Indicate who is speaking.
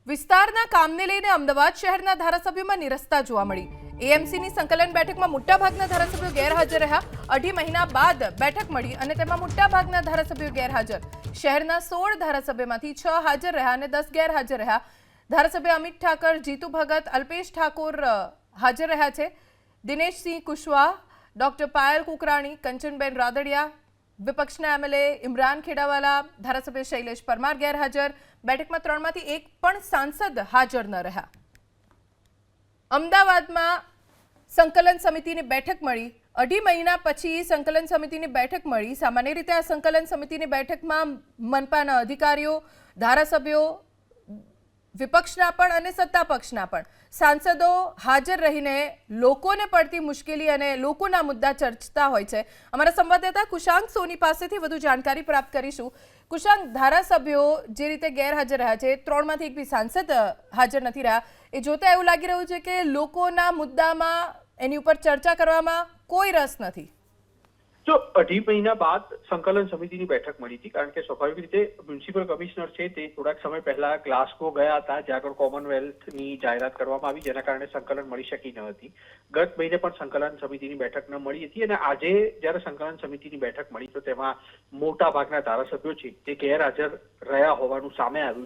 Speaker 1: વિસ્તારના કામને લઈને અમદાવાદ શહેરના ધારાસભ્યોમાં નિરસ્તા જોવા મળી. એએમસીની સંકલન બેઠકમાં મોટાભાગના ધારાસભ્યો ગેરહાજર રહ્યા. 2.5 મહિના બાદ બેઠક મળી અને તેમાં મોટાભાગના ધારાસભ્યો ગેરહાજર. શહેરના 16 ધારાસભ્યમાંથી 6 હાજર રહ્યા અને 10 ગેરહાજર રહ્યા. ધારાસભ્ય અમિત ઠાકર, જીતુ ભગત, અલ્પેશ ઠાકોર હાજર રહ્યા છે. દિનેશસિંહ કુશવાહ, ડોક્ટર પાયલ કુકરાણી, કંચનબેન રાદડિયા, વિપક્ષના એમએલએ ઇમરાન ખેડાવાલા, ધારાસભ્ય શૈલેષ પરમાર ગેરહાજર. બેઠકમાં 3 માંથી 1 પણ સાંસદ હાજર ન રહ્યા. અમદાવાદમાં સંકલન સમિતિની બેઠક મળી. 2.5 મહિના પછી સંકલન સમિતિની બેઠક મળી. સામાન્ય રીતે આ સંકલન સમિતિની બેઠકમાં મનપાના અધિકારીઓ, ધારાસભ્યો, વિપક્ષના પણ અને સત્તા પક્ષના પણ સાંસદો હાજર રહીને લોકોને પડતી મુશ્કેલી અને લોકોના મુદ્દા ચર્ચતા હોય છે. અમારા સંવાદદાતા કુશાંક સોની પાસેથી વધુ જાણકારી પ્રાપ્ત કરીશું. કુશાંક, ધારાસભ્યો જે રીતે ગેરહાજર રહ્યા છે, 3 માંથી 1 બી સાંસદ હાજર નથી રહ્યા, એ જોતા એવું લાગી રહ્યું છે કે લોકોના મુદ્દામાં એની ઉપર ચર્ચા કરવામાં કોઈ રસ નથી.
Speaker 2: જો 2.5 મહિના બાદ સંકલન સમિતિની બેઠક મળી હતી, કારણ કે સ્વાભાવિક રીતે મ્યુનિસિપલ કમિશનર છે તે થોડાક સમય પહેલા ગ્લાસગો ગયા હતા, જ્યાં આગળ કોમનવેલ્થની જાહેરાત કરવામાં આવી, જેના કારણે સંકલન મળી શકી ન હતી. ગત મહિને પણ સંકલન સમિતિની બેઠક ન મળી હતી અને આજે જ્યારે સંકલન સમિતિની બેઠક મળી તો તેમાં મોટા ભાગના ધારાસભ્યો છે તે ગેરહાજર રહ્યા હોવાનું સામે આવ્યું છે.